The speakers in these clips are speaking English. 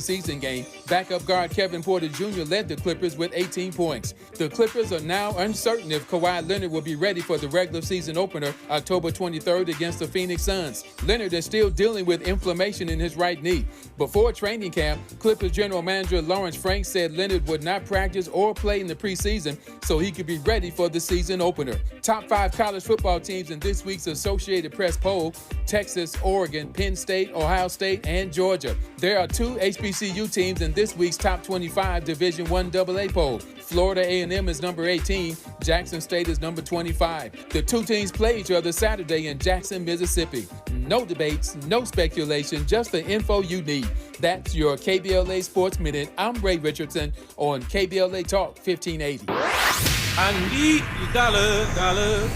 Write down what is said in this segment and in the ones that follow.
season game, backup guard Kevin Porter Jr. led the Clippers with 18 points. The Clippers are now uncertain if Kawhi Leonard will be ready for the regular season opener October 23rd against the Phoenix Suns. Leonard is still dealing with inflammation in his right knee. Before training camp, Clippers general manager Lawrence Frank said Leonard would not practice or play in the preseason so he could be ready for the season opener. Top 5 college football teams in this week's Associated Press poll: Texas, Oregon, Penn State, Ohio State, and Georgia. There are 2 HBCU teams in this week's top 25 Division I AA poll. Florida A&M is number 18, Jackson State is number 25. The 2 teams play each other Saturday in Jackson, Mississippi. No debates, no speculation, just the info you need. That's your KBLA Sports Minute. I'm Ray Richardson on KBLA Talk 1580. I need your dollar,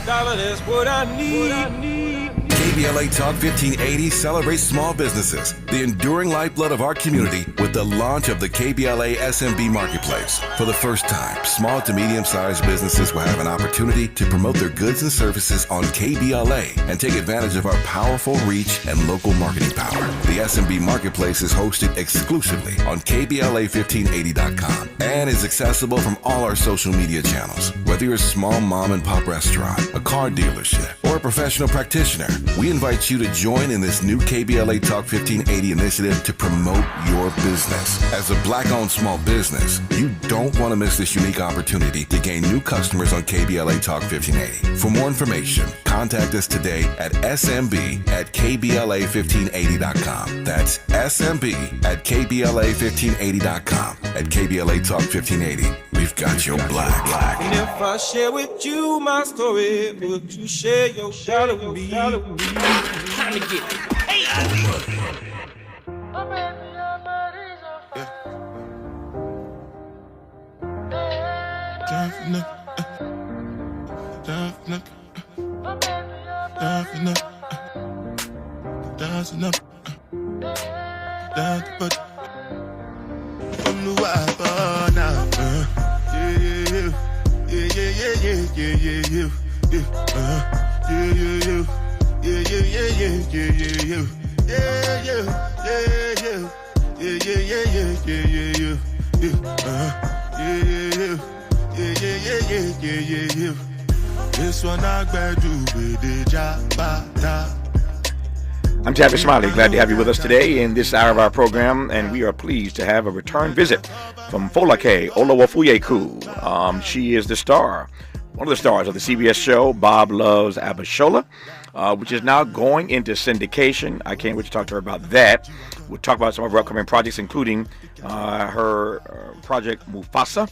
that's what I need. KBLA Talk 1580 celebrates small businesses, the enduring lifeblood of our community, with the launch of the KBLA SMB Marketplace. For the first time, small to medium-sized businesses will have an opportunity to promote their goods and services on KBLA and take advantage of our powerful reach and local marketing power. The SMB Marketplace is hosted exclusively on KBLA1580.com and is accessible from all our social media channels. Whether you're a small mom and pop restaurant, a car dealership, or a professional practitioner, we invite you to join in this new KBLA Talk 1580 initiative to promote your business. As a Black-owned small business, you don't want to miss this unique opportunity to gain new customers on KBLA Talk 1580. For more information, contact us today at smb@kbla1580.com. That's smb@kbla1580.com. At KBLA Talk 1580, we've got your black. And if I share with you my story, would you share your shadow with me? Time to get it. Hey! I'm Tavis, Smiley. Glad to have you with us today in this hour of our program, and we are pleased to have a return visit from Folake Olawafuyeku. She is the star, one of the stars of the CBS show Bob Loves Abishola, which is now going into syndication. I can't wait to talk to her about that. We'll talk about some of her upcoming projects, including her project Mufasa,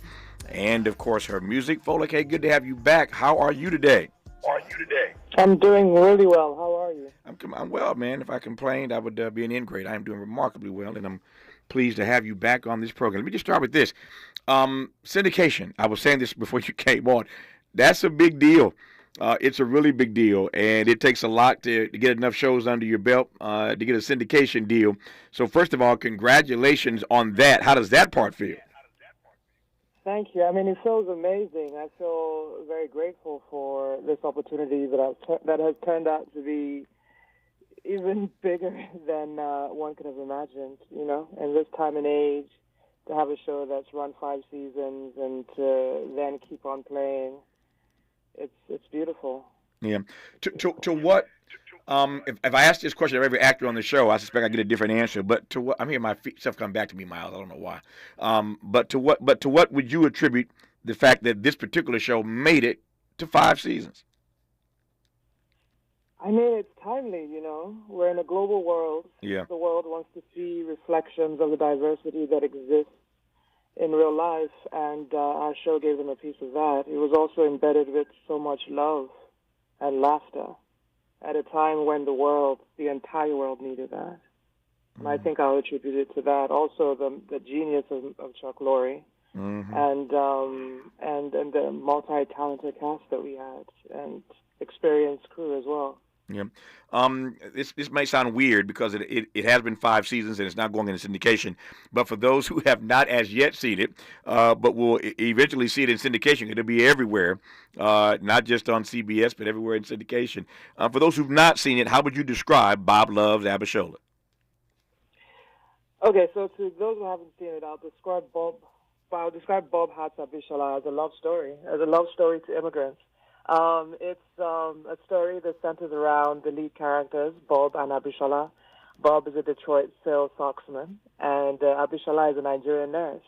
and of course her music. Folake, good to have you back. How are you today? I'm doing really well. How are you? I'm well, man. If I complained, I would be an ingrate. I am doing remarkably well, and I'm pleased to have you back on this program. Let me just start with this. Syndication. I was saying this before you came on. That's a big deal. It's a really big deal, and it takes a lot to get enough shows under your belt to get a syndication deal. So first of all, congratulations on that. How does that part feel? Thank you. I mean, it feels amazing. I feel very grateful for this opportunity that has turned out to be even bigger than one could have imagined, you know, in this time and age, to have a show that's run 5 seasons and to then keep on playing. It's beautiful. Yeah. To what? If I ask this question of every actor on the show, I suspect I get a different answer. But to what? I'm hearing my stuff come back to me, Miles. I don't know why. But to what would you attribute the fact that this particular show made it to 5 seasons? I mean, it's timely, you know. We're in a global world. Yeah. The world wants to see reflections of the diversity that exists in real life, and our show gave them a piece of that. It was also embedded with so much love and laughter at a time when the entire world needed that. And I think I'll attribute it to that. Also, the genius of Chuck Lorre, and the multi-talented cast that we had, and experienced crew as well. Yeah. This may sound weird because it has been 5 seasons and it's now going into syndication. But for those who have not as yet seen it, but will eventually see it in syndication, it'll be everywhere, not just on CBS, but everywhere in syndication. For those who've not seen it, how would you describe Bob Loves Abishola? Okay, so to those who haven't seen it, I'll describe Bob Hat's Abishala as a love story, to immigrants. It's a story that centers around the lead characters, Bob and Abishala. Bob is a Detroit sales salesman, and Abishala is a Nigerian nurse.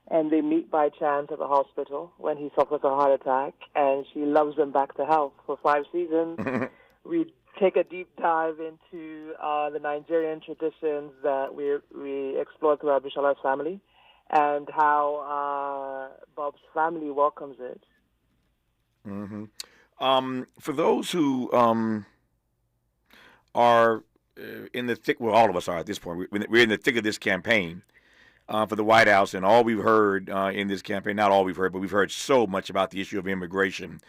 And they meet by chance at the hospital when he suffers a heart attack, and she loves him back to health. For 5 seasons, we take a deep dive into the Nigerian traditions that we explore through Abishala's family and how Bob's family welcomes it. Mm-hmm. For those who are in the thick, well, all of us are at this point. We're in the thick of this campaign for the White House, and all we've heard in this campaign, not all we've heard, but we've heard so much about the issue of immigration.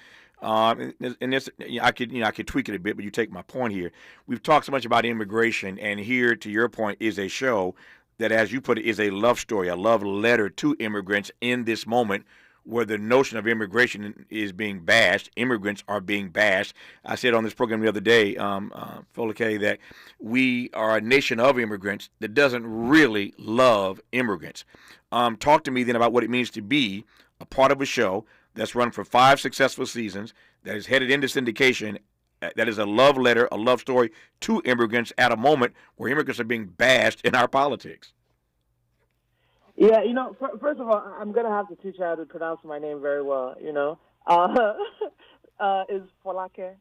And this, I could tweak it a bit, but you take my point here. We've talked so much about immigration, and here, to your point, is a show that, as you put it, is a love story, a love letter to immigrants in this moment where the notion of immigration is being bashed. Immigrants are being bashed. I said on this program the other day, Folake, that we are a nation of immigrants that doesn't really love immigrants. Talk to me then about what it means to be a part of a show that's run for 5 successful seasons, that is headed into syndication, that is a love letter, a love story to immigrants at a moment where immigrants are being bashed in our politics. Yeah, first of all, I'm going to have to teach you how to pronounce my name very well, is Folake.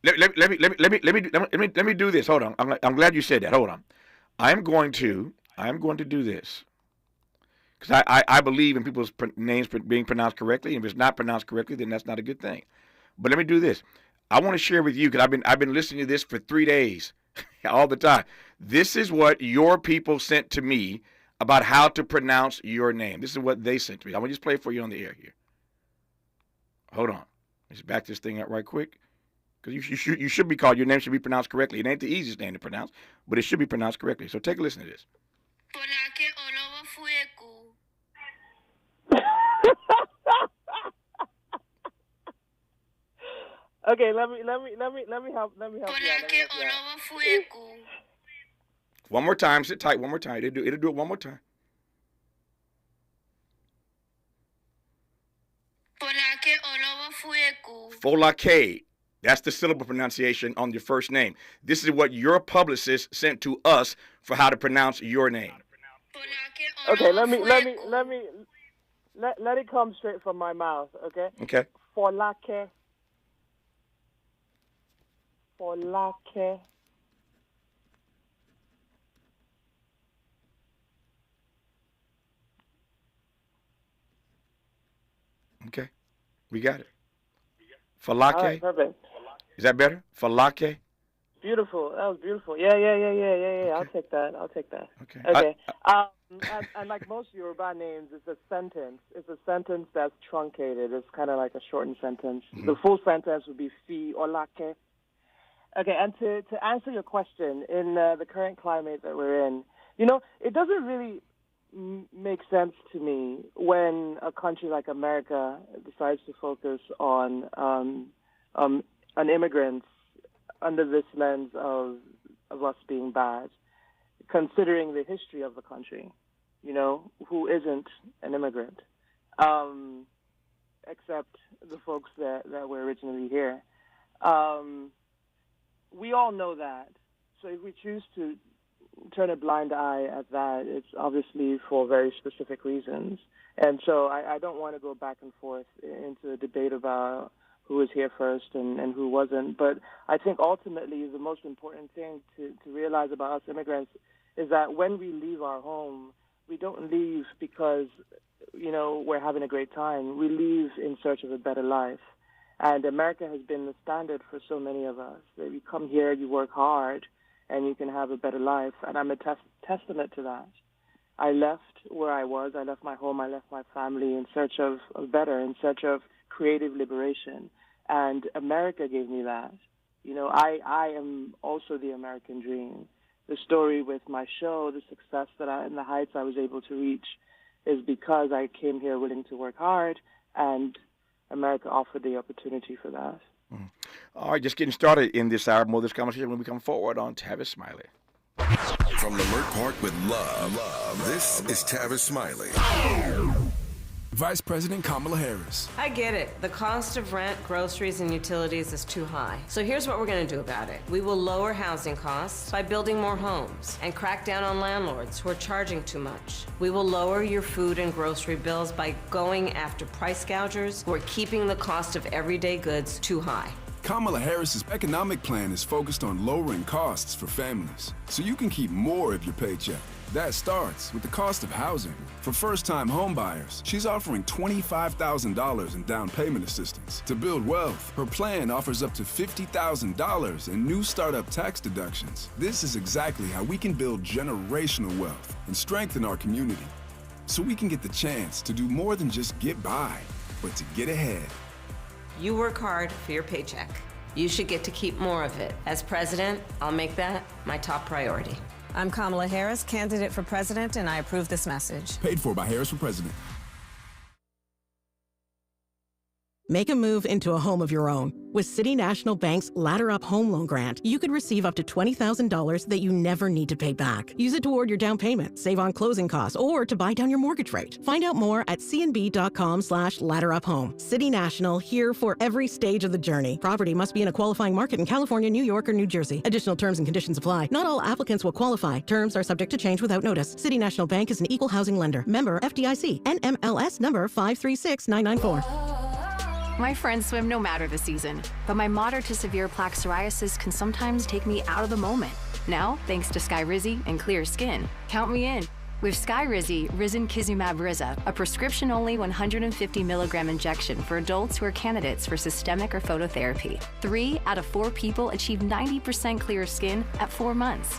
Let me do this. Hold on. I'm glad you said that. Hold on. I'm going to do this. Because I believe in people's names being pronounced correctly. And if it's not pronounced correctly, then that's not a good thing. But let me do this. I want to share with you, because I've been listening to this for 3 days, all the time. This is what your people sent to me about how to pronounce your name. This is what they sent to me. I'm going to just play it for you on the air here. Hold on. Let's back this thing up right quick. Because you should be called, your name should be pronounced correctly. It ain't the easiest name to pronounce, but it should be pronounced correctly. So take a listen to this. Okay, let me help you out. One more time, sit tight. One more time. It'll do it one more time. Folake. That's the syllable pronunciation on your first name. This is what your publicist sent to us for how to pronounce your name. Okay, let it come straight from my mouth. Okay. Okay. Folake. Okay, we got it. Falake. All right, perfect. Is that better? Falake. Beautiful. That was beautiful. Yeah. Okay. I'll take that. Okay. Okay. And like most Yoruba names, it's a sentence. It's a sentence that's truncated. It's kind of like a shortened sentence. Mm-hmm. The full sentence would be Fi Olake. Okay, and to answer your question, in the current climate that we're in, it doesn't really make sense to me when a country like America decides to focus on immigrants under this lens of us being bad, considering the history of the country. Who isn't an immigrant, except the folks that were originally here. We all know that. So if we choose to turn a blind eye at that, it's obviously for very specific reasons. And so I don't want to go back and forth into a debate about who was here first and who wasn't. But I think ultimately the most important thing to realize about us immigrants is that when we leave our home, we don't leave because, we're having a great time. We leave in search of a better life. And America has been the standard for so many of us. That you come here, you work hard, and you can have a better life. And I'm a testament to that. I left where I was. I left my home. I left my family in search of better, in search of creative liberation. And America gave me that. I am also the American dream. The story with my show, the success and the heights I was able to reach is because I came here willing to work hard, and America offered the opportunity for that. Mm. All right, just getting started in this hour. More of this conversation when we come forward on Tavis Smiley. From Lamert Park with love, this is Tavis Smiley. Vice President Kamala Harris. I get it. The cost of rent, groceries, and utilities is too high. So here's what we're going to do about it. We will lower housing costs by building more homes and crack down on landlords who are charging too much. We will lower your food and grocery bills by going after price gougers who are keeping the cost of everyday goods too high. Kamala Harris's economic plan is focused on lowering costs for families, so you can keep more of your paycheck. That starts with the cost of housing. For first-time homebuyers, she's offering $25,000 in down payment assistance. To build wealth, her plan offers up to $50,000 in new startup tax deductions. This is exactly how we can build generational wealth and strengthen our community, so we can get the chance to do more than just get by, but to get ahead. You work hard for your paycheck. You should get to keep more of it. As president, I'll make that my top priority. I'm Kamala Harris, candidate for president, and I approve this message. Paid for by Harris for President. Make a move into a home of your own. With City National Bank's Ladder Up Home Loan Grant, you could receive up to $20,000 that you never need to pay back. Use it toward your down payment, save on closing costs, or to buy down your mortgage rate. Find out more at cnb.com/ladderuphome. City National, here for every stage of the journey. Property must be in a qualifying market in California, New York, or New Jersey. Additional terms and conditions apply. Not all applicants will qualify. Terms are subject to change without notice. City National Bank is an equal housing lender. Member FDIC. NMLS number 536994. My friends swim no matter the season, but my moderate to severe plaque psoriasis can sometimes take me out of the moment. Now, thanks to Skyrizi and clear skin, count me in. With Skyrizi, Risankizumab Riza, a prescription-only 150 milligram injection for adults who are candidates for systemic or phototherapy. 3 out of 4 people achieve 90% clear skin at 4 months.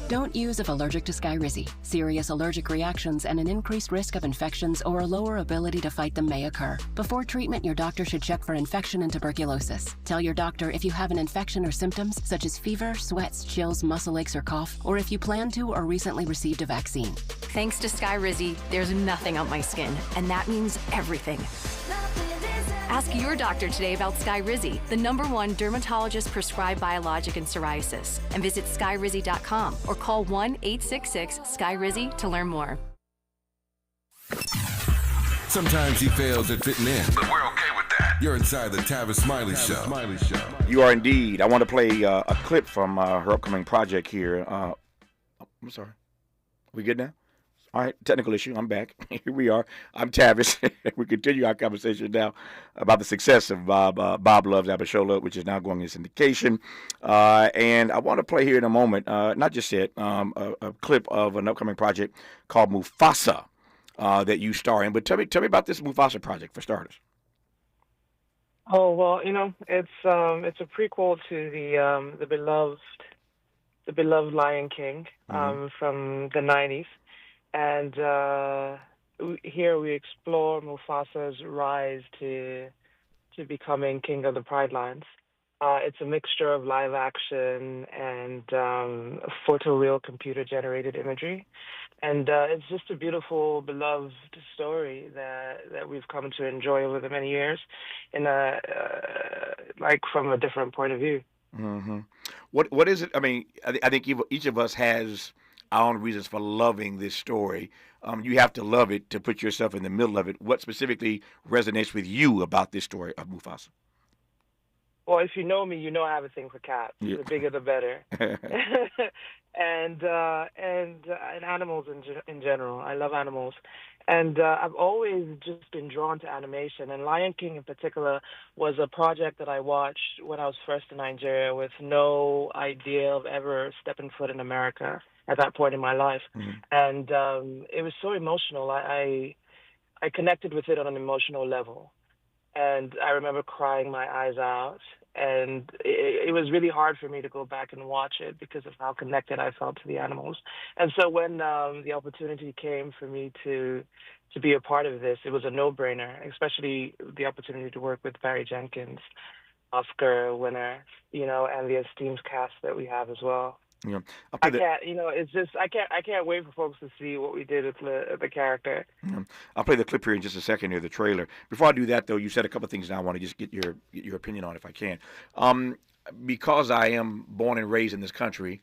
Don't use if allergic to Skyrizi. Serious allergic reactions and an increased risk of infections or a lower ability to fight them may occur. Before treatment, your doctor should check for infection and tuberculosis. Tell your doctor if you have an infection or symptoms such as fever, sweats, chills, muscle aches, or cough, or if you plan to or recently received a vaccine. Thanks to Skyrizi, there's nothing on my skin, and that means everything. Ask your doctor today about Skyrizi, the #1 dermatologist-prescribed biologic in psoriasis, and visit skyrizi.com or call 1-866-SKYRIZI to learn more. Sometimes he fails at fitting in, but we're okay with that. You're inside the Tavis Smiley Show. You are indeed. I want to play a clip from her upcoming project here. I'm sorry. We good now? All right, technical issue. I'm back. Here we are. I'm Tavis. We continue our conversation now about the success of Bob Loves Abishola, which is now going into syndication. And I want to play here in a moment, not just yet, a clip of an upcoming project called Mufasa that you star in. But tell me about this Mufasa project for starters. Oh well, it's a prequel to the beloved Lion King from the '90s. And here we explore Mufasa's rise to becoming king of the Pride Lands. It's a mixture of live action and photoreal computer-generated imagery. And it's just a beautiful, beloved story that we've come to enjoy over the many years in from a different point of view. Mm-hmm. What is it? I mean, I think each of us has our own reasons for loving this story. You have to love it to put yourself in the middle of it. What specifically resonates with you about this story of Mufasa? Well, if you know me, you know I have a thing for cats. Yeah. The bigger, the better. and animals in general. I love animals. And I've always just been drawn to animation. And Lion King in particular was a project that I watched when I was first in Nigeria with no idea of ever stepping foot in America at that point in my life. Mm-hmm. And it was so emotional. I connected with it on an emotional level. And I remember crying my eyes out. And it was really hard for me to go back and watch it because of how connected I felt to the animals. And so when the opportunity came for me to be a part of this, it was a no-brainer, especially the opportunity to work with Barry Jenkins, Oscar winner, and the esteemed cast that we have as well. Yeah, I can't wait for folks to see what we did with the character. Yeah. I'll play the clip here in just a second here, the trailer. Before I do that, though, you said a couple of things now I want to just get your opinion on, if I can. because I am born and raised in this country,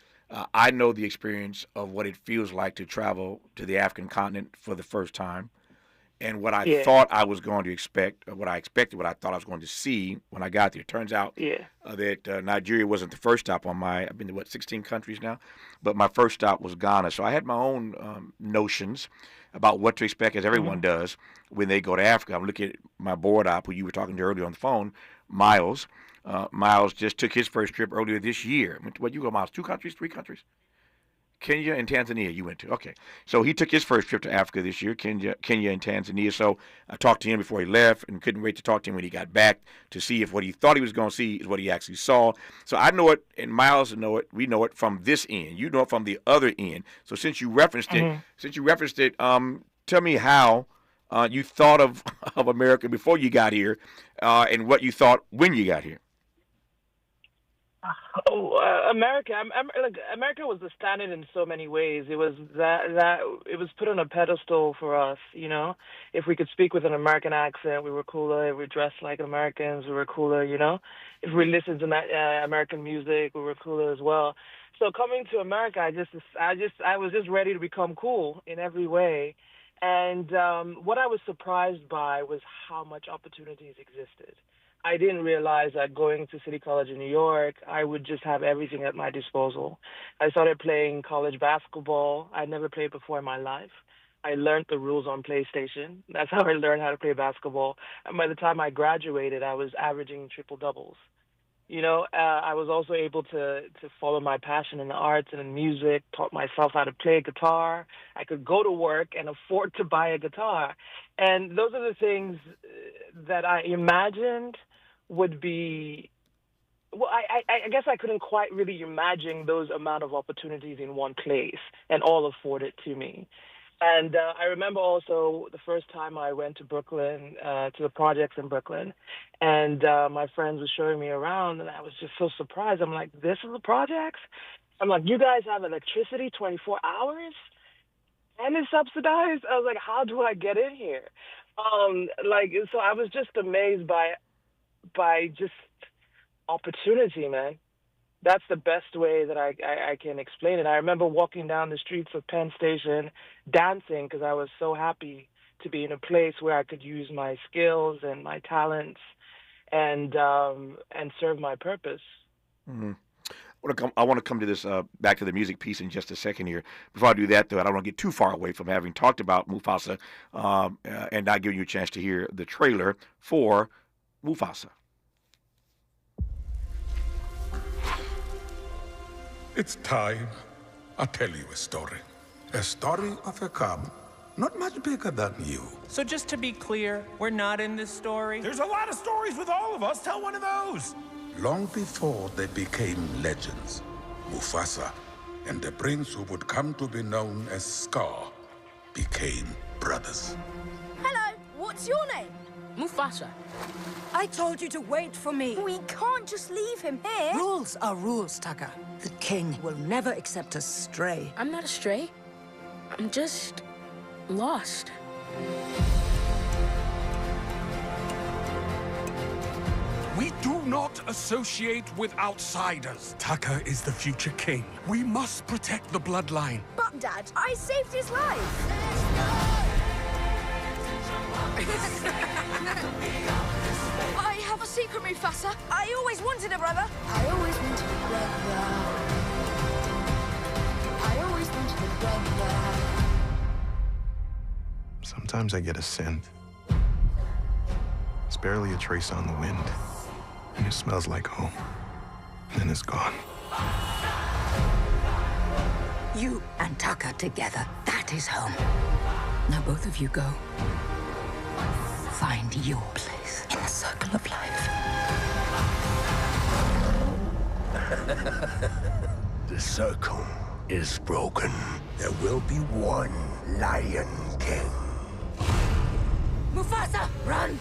I know the experience of what it feels like to travel to the African continent for the first time. And what I thought I was going to expect, what I expected, what I thought I was going to see when I got there. It turns out that Nigeria wasn't the first stop on I've been to, 16 countries now? But my first stop was Ghana. So I had my own notions about what to expect, as everyone does, when they go to Africa. I'm looking at my board op, who you were talking to earlier on the phone, Miles. Miles just took his first trip earlier this year. What, you go, Miles? 2 countries, 3 countries? Kenya and Tanzania you went to. Okay. So he took his first trip to Africa this year, Kenya and Tanzania. So I talked to him before he left and couldn't wait to talk to him when he got back to see if what he thought he was going to see is what he actually saw. So I know it, and Miles know it. We know it from this end. You know it from the other end. So since you referenced it, tell me how you thought of America before you got here, and what you thought when you got here. America. America was the standard in so many ways. It was that it was put on a pedestal for us. You know, if we could speak with an American accent, we were cooler. If we dressed like Americans, we were cooler. You know, if we listened to American music, we were cooler as well. So coming to America, I was just ready to become cool in every way. And what I was surprised by was how much opportunities existed. I didn't realize that going to City College in New York, I would just have everything at my disposal. I started playing college basketball. I'd never played before in my life. I learned the rules on PlayStation. That's how I learned how to play basketball. And by the time I graduated, I was averaging triple doubles. You know, I was also able to follow my passion in the arts and in music, taught myself how to play guitar. I could go to work and afford to buy a guitar. And those are the things that I imagined would be, well, I guess I couldn't quite really imagine those amount of opportunities in one place and all afforded to me. And I remember also the first time I went to Brooklyn, to the projects in Brooklyn, and my friends were showing me around, and I was just so surprised. I'm like, this is the projects? I'm like, you guys have electricity 24 hours? And it's subsidized? I was like, how do I get in here? So I was just amazed by just opportunity, man. That's the best way that I can explain it. I remember walking down the streets of Penn Station dancing because I was so happy to be in a place where I could use my skills and my talents and serve my purpose. Mm-hmm. I want to come to this back to the music piece in just a second here. Before I do that, though, I don't want to get too far away from having talked about Mufasa and not giving you a chance to hear the trailer for Mufasa. It's time I tell you a story. A story of a cub, not much bigger than you. So just to be clear, we're not in this story? There's a lot of stories with all of us. Tell one of those. Long before they became legends, Mufasa and the prince who would come to be known as Scar became brothers. Hello, what's your name? Mufasa. I told you to wait for me. We can't just leave him here. Rules are rules, Taka. The king will never accept a stray. I'm not a stray. I'm just lost. We do not associate with outsiders. Taka is the future king. We must protect the bloodline. But, Dad, I saved his life. I have a secret, Mufasa. I always wanted a brother. I always wanted a brother. I always wanted a brother. Sometimes I get a scent. It's barely a trace on the wind. And it smells like home. Then it's gone. You and Taka together, that is home. Now both of you go. Find your place in the circle of life. The circle is broken. There will be one Lion King. Mufasa, run!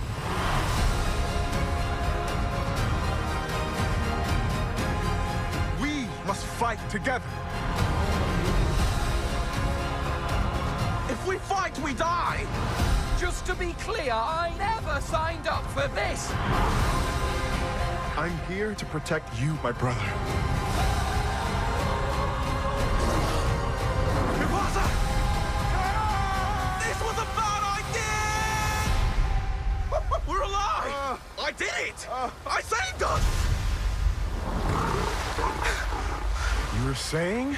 We must fight together. If we fight, we die. Just to be clear, I never signed up for this. I'm here to protect you, my brother. Mufasa! This was a bad idea! We're alive! I did it! I saved us! You were saying?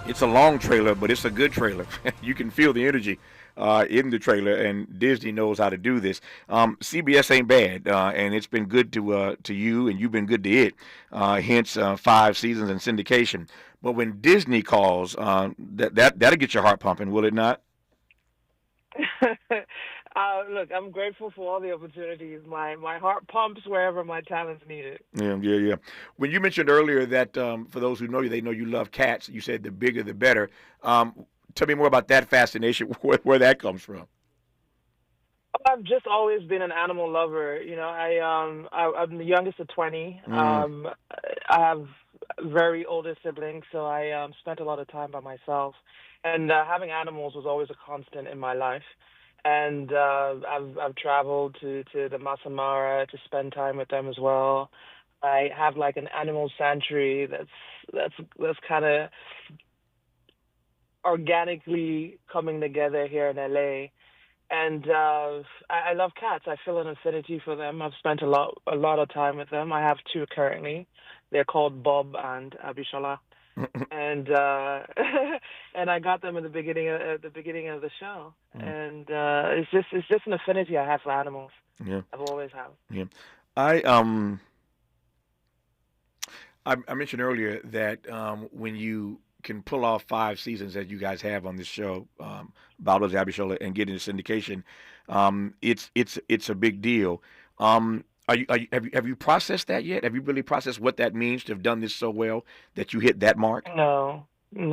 It's a long trailer, but it's a good trailer. You can feel the energy in the trailer, and Disney knows how to do this. CBS ain't bad, and it's been good to you, and you've been good to it. Hence, 5 seasons in syndication. But when Disney calls, that'll get your heart pumping, will it not? Look, I'm grateful for all the opportunities. My heart pumps wherever my talent's needed. Yeah. When you mentioned earlier that for those who know you, they know you love cats. You said the bigger the better. Tell me more about that fascination, where that comes from. I've just always been an animal lover. You know, I'm the youngest of 20. I have very older siblings, so I spent a lot of time by myself. And having animals was always a constant in my life. And I've traveled to the Masai Mara to spend time with them as well. I have like an animal sanctuary that's kind of organically coming together here in LA. And I love cats. I feel an affinity for them. I've spent a lot of time with them. I have 2 currently. They're called Bob and Abishala. And and I got them at the beginning of the show. And it's just an affinity I have for animals. Yeah, I've always have. Yeah, I mentioned earlier that when you can pull off 5 seasons that you guys have on this show, Battles of Abishola, and get into syndication, it's a big deal. Have you processed that yet? Have you really processed what that means to have done this so well that you hit that mark? No. In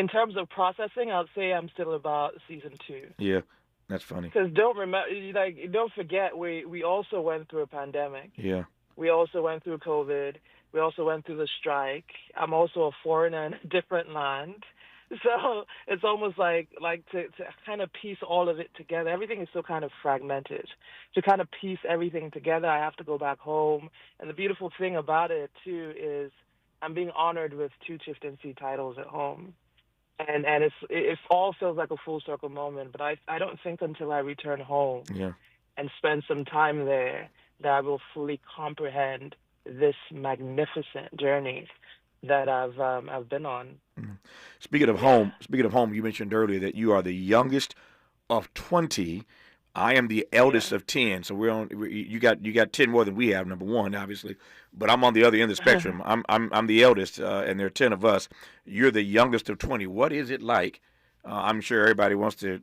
terms of processing, I'll say I'm still about season 2. Yeah, that's funny. Because don't forget, we also went through a pandemic. Yeah. We also went through COVID. We also went through the strike. I'm also a foreigner in a different land. So it's almost like to kind of piece all of it together. Everything is so kind of fragmented. To kind of piece everything together, I have to go back home. And the beautiful thing about it, too, is I'm being honored with 2 chieftaincy titles at home. And it all feels like a full circle moment. But I don't think until I return home and spend some time there that I will fully comprehend this magnificent journey that I've been on. Speaking of home, you mentioned earlier that you are the youngest of 20. I am the eldest of 10. So you got 10 more than we have. Number one, obviously, but I'm on the other end of the spectrum. I'm the eldest, and there are 10 of us. You're the youngest of 20. What is it like? I'm sure everybody wants to.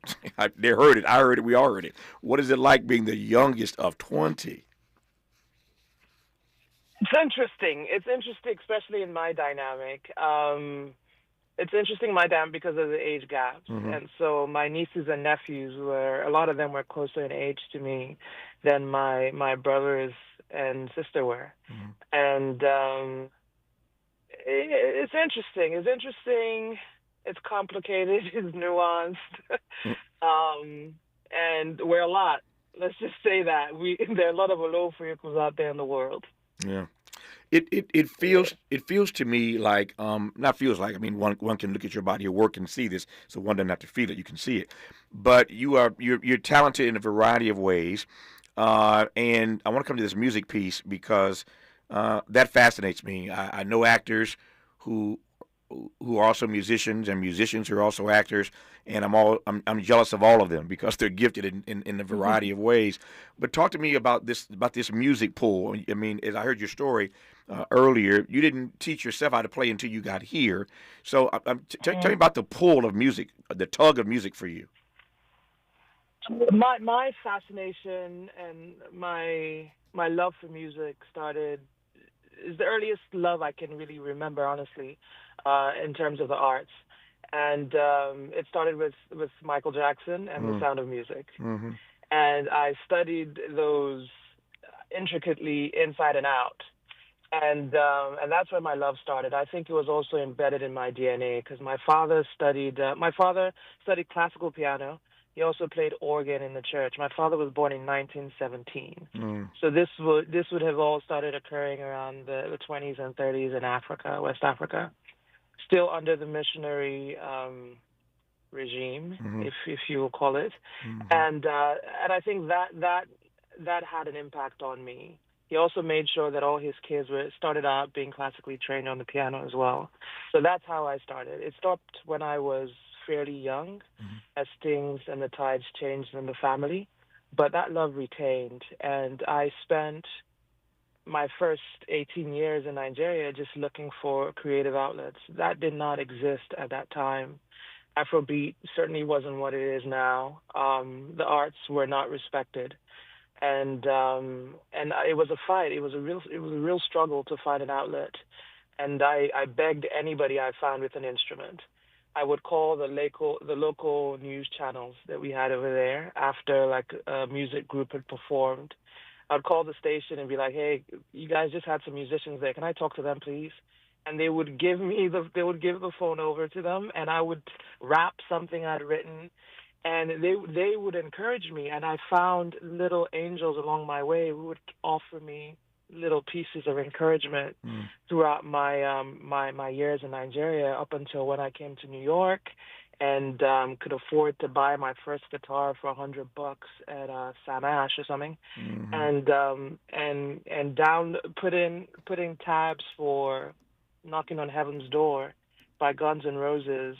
They heard it. I heard it. We all heard it. What is it like being the youngest of 20? It's interesting. It's interesting, especially in my dynamic. It's interesting in my dynamic because of the age gaps. And so my nieces and nephews a lot of them were closer in age to me than my brothers and sister were. And it's interesting. It's interesting. It's complicated. It's nuanced. And we're a lot. Let's just say that. There are a lot of Olo vehicles out there in the world. Yeah, it feels to me like not feels like, I mean, one can look at your body of work and see this, so one doesn't have to feel it, you can see it. But you're talented in a variety of ways, and I want to come to this music piece because that fascinates me. I know actors who are also musicians, and musicians who are also actors, and I'm jealous of all of them because they're gifted in a variety of ways. But talk to me about this music pull. I mean, as I heard your story earlier, you didn't teach yourself how to play until you got here. So tell me about the pull of music, the tug of music for you. My fascination and my love for music is the earliest love I can really remember, honestly, in terms of the arts. And it started with Michael Jackson and The Sound of Music. And I studied those intricately inside and out. And that's where my love started. I think it was also embedded in my DNA because my father studied classical piano. He also played organ in the church. My father was born in 1917. So this would have all started occurring around the 20s and 30s in Africa, West Africa, still under the missionary regime, if you will call it. And I think that had an impact on me. He also made sure that all his kids started out being classically trained on the piano as well. So that's how I started. It stopped when I was fairly young, as things and the tides changed in the family. But that love retained, and I spent my first 18 years in Nigeria just looking for creative outlets. That did not exist at that time. Afrobeat certainly wasn't what it is now. The arts were not respected. And it was a fight. It was a real struggle to find an outlet, and I begged anybody I found with an instrument. I would call the local news channels that we had over there after like a music group had performed. I'd call the station and be like, "Hey, you guys just had some musicians there. Can I talk to them, please?" And they would give the phone over to them, and I would rap something I'd written. And they would encourage me, and I found little angels along my way who would offer me little pieces of encouragement throughout my years in Nigeria up until when I came to New York and could afford to buy my first guitar for $100 at Sam Ash or something, and putting tabs for Knocking on Heaven's Door by Guns N' Roses.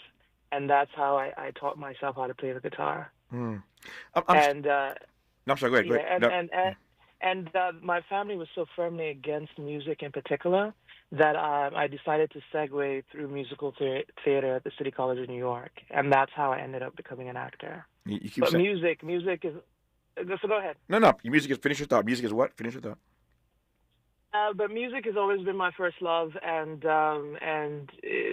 And that's how I taught myself how to play the guitar. I'm sorry, go ahead. Yeah, and my family was so firmly against music in particular that I decided to segue through musical theater at the City College of New York, and that's how I ended up becoming an actor. But music is. So go ahead. No. Your music is. Finish your thought. Music is what? Finish your thought. But music has always been my first love, and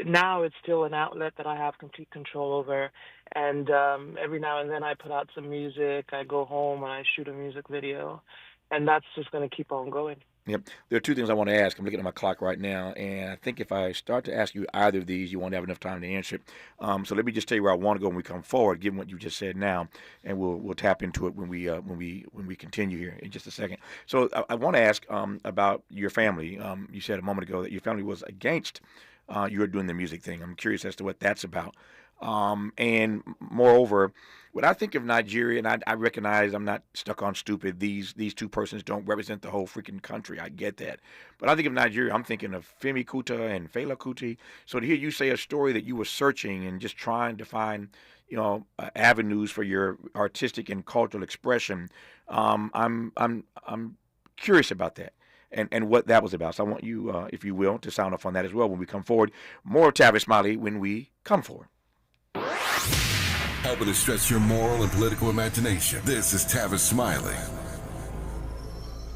now it's still an outlet that I have complete control over. And every now and then I put out some music. I go home and I shoot a music video, and that's just going to keep on going. Yep. There are two things I want to ask. I'm looking at my clock right now, and I think if I start to ask you either of these, you won't have enough time to answer it. So let me just tell you where I want to go when we come forward, given what you just said now, and we'll tap into it when we continue here in just a second. So I want to ask about your family. You said a moment ago that your family was against you doing the music thing. I'm curious as to what that's about. And moreover, when I think of Nigeria, and I recognize I'm not stuck on stupid, these two persons don't represent the whole freaking country. I get that. But I think of Nigeria, I'm thinking of Femi Kuta and Fela Kuti. So to hear you say a story that you were searching and just trying to find, avenues for your artistic and cultural expression, I'm curious about that. And what that was about. So I want you, if you will, to sound off on that as well when we come forward. More of Tavis Smiley when we come forward. Helping to stretch your moral and political imagination. This is Tavis Smiley.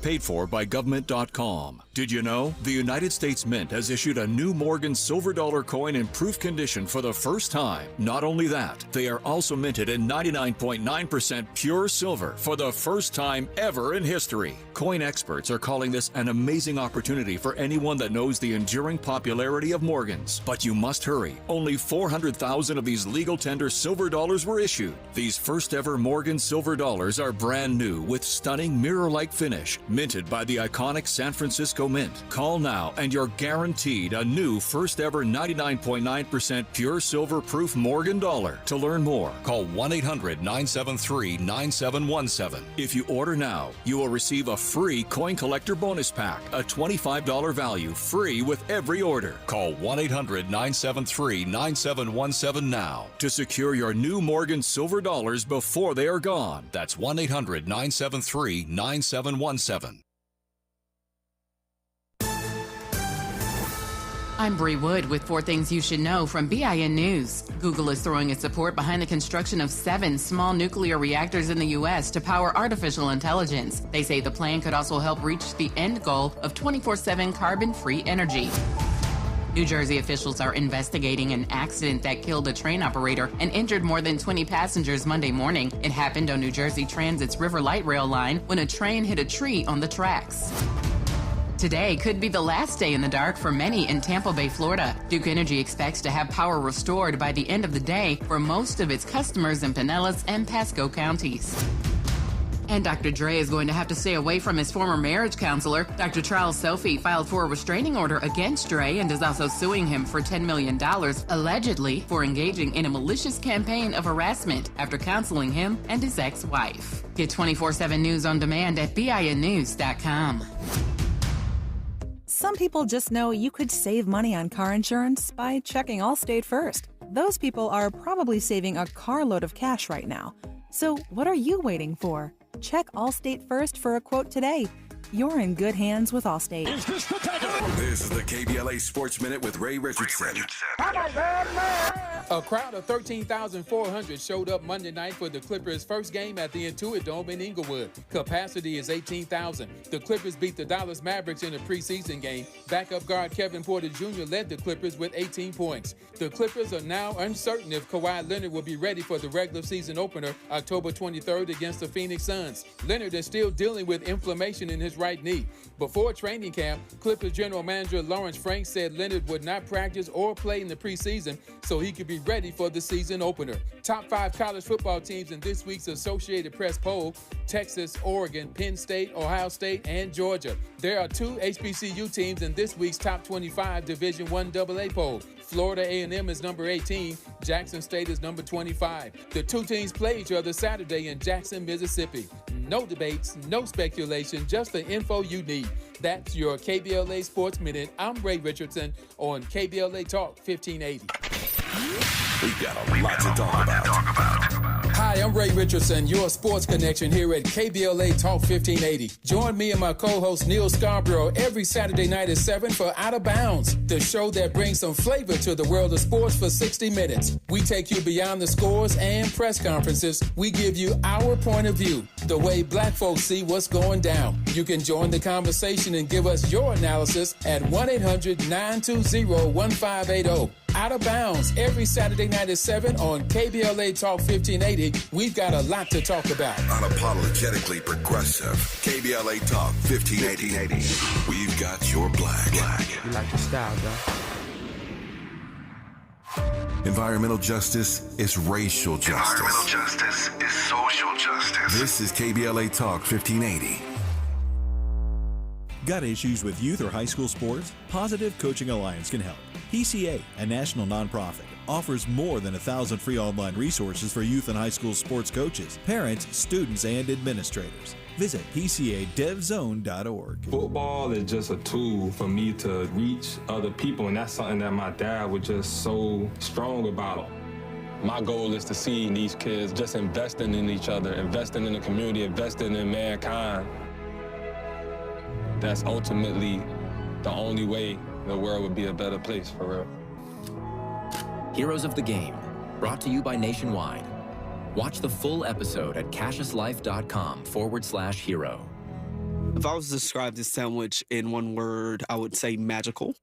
Paid for by government.com. Did you know the United States Mint has issued a new Morgan silver dollar coin in proof condition for the first time? Not only that, they are also minted in 99.9% pure silver for the first time ever in history. Coin experts are calling this an amazing opportunity for anyone that knows the enduring popularity of Morgans. But you must hurry. Only 400,000 of these legal tender silver dollars were issued. These first ever Morgan silver dollars are brand new with stunning mirror-like finish, minted by the iconic San Francisco Mint. Call now and you're guaranteed a new first ever 99.9% pure silver proof Morgan dollar. To learn more, call 1-800-973-9717. If you order now, you will receive a free coin collector bonus pack, a $25 value, free with every order. Call 1-800-973-9717 now to secure your new Morgan silver dollars before they are gone. That's 1-800-973-9717. I'm Bree Wood with 4 things you should know from BIN News. Google is throwing its support behind the construction of 7 small nuclear reactors in the U.S. to power artificial intelligence. They say the plan could also help reach the end goal of 24/7 carbon-free energy. New Jersey officials are investigating an accident that killed a train operator and injured more than 20 passengers Monday morning. It happened on New Jersey Transit's River Light Rail line when a train hit a tree on the tracks. Today could be the last day in the dark for many in Tampa Bay, Florida. Duke Energy expects to have power restored by the end of the day for most of its customers in Pinellas and Pasco counties. And Dr. Dre is going to have to stay away from his former marriage counselor. Dr. Charles Sophie filed for a restraining order against Dre and is also suing him for $10 million, allegedly for engaging in a malicious campaign of harassment after counseling him and his ex-wife. Get 24/7 news on demand at BINnews.com. Some people just know you could save money on car insurance by checking Allstate first. Those people are probably saving a carload of cash right now. So what are you waiting for? Check Allstate first for a quote today. You're in good hands with Allstate. This is the KBLA Sports Minute with Ray Richardson. A crowd of 13,400 showed up Monday night for the Clippers' first game at the Intuit Dome in Inglewood. Capacity is 18,000. The Clippers beat the Dallas Mavericks in a preseason game. Backup guard Kevin Porter Jr. led the Clippers with 18 points. The Clippers are now uncertain if Kawhi Leonard will be ready for the regular season opener October 23rd against the Phoenix Suns. Leonard is still dealing with inflammation in his right knee. Before training camp, Clippers general manager Lawrence Frank said Leonard would not practice or play in the preseason so he could be ready for the season opener. Top 5 college football teams in this week's Associated Press poll: Texas, Oregon, Penn State, Ohio State, and Georgia. There are 2 HBCU teams in this week's Top 25 Division I AA poll. Florida A&M is number 18. Jackson State is number 25. The 2 teams play each other Saturday in Jackson, Mississippi. No debates, no speculation, just the info you need. That's your KBLA Sports Minute. I'm Ray Richardson on KBLA Talk 1580. We've got a lot to talk about. Hi, I'm Ray Richardson, your sports connection here at KBLA Talk 1580. Join me and my co-host Neil Scarborough every Saturday night at 7 for Out of Bounds, the show that brings some flavor to the world of sports for 60 minutes. We take you beyond the scores and press conferences. We give you our point of view, the way black folks see what's going down. You can join the conversation and give us your analysis at 1-800-920-1580. Out of Bounds every Saturday night at 7 on KBLA Talk 1580. We've got a lot to talk about. Unapologetically progressive. KBLA Talk 1580. We've got your black. You like your style, though. Environmental justice is racial justice. Environmental justice is social justice. This is KBLA Talk 1580. Got issues with youth or high school sports? Positive Coaching Alliance can help. PCA, a national nonprofit, offers more than 1,000 free online resources for youth and high school sports coaches, parents, students, and administrators. Visit PCADevZone.org. Football is just a tool for me to reach other people, and that's something that my dad was just so strong about. My goal is to see these kids just investing in each other, investing in the community, investing in mankind. That's ultimately the only way the world would be a better place, for real. Heroes of the Game, brought to you by Nationwide. Watch the full episode at CassiusLife.com/hero. If I was to describe this sandwich in one word, I would say magical.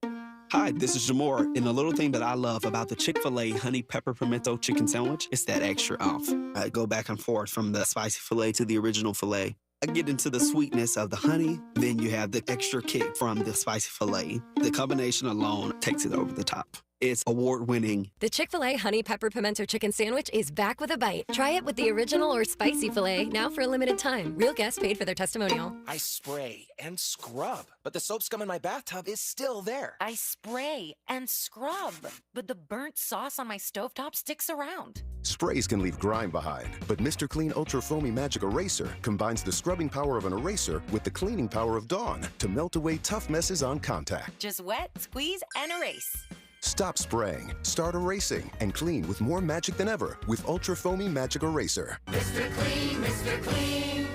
Hi, this is Jamor, and the little thing that I love about the Chick-fil-A honey pepper pimento chicken sandwich is that extra oomph. I go back and forth from the spicy filet to the original filet. I get into the sweetness of the honey, then you have the extra kick from the spicy filet. The combination alone takes it over the top. It's award-winning. The Chick-fil-A Honey Pepper Pimento Chicken Sandwich is back with a bite. Try it with the original or spicy filet, now for a limited time. Real guests paid for their testimonial. I spray and scrub, but the soap scum in my bathtub is still there. I spray and scrub, but the burnt sauce on my stovetop sticks around. Sprays can leave grime behind, but Mr. Clean Ultra Foamy Magic Eraser combines the scrubbing power of an eraser with the cleaning power of Dawn to melt away tough messes on contact. Just wet, squeeze, and erase. Stop spraying, start erasing, and clean with more magic than ever with Ultra Foamy Magic Eraser. Mr. Clean, Mr. Clean.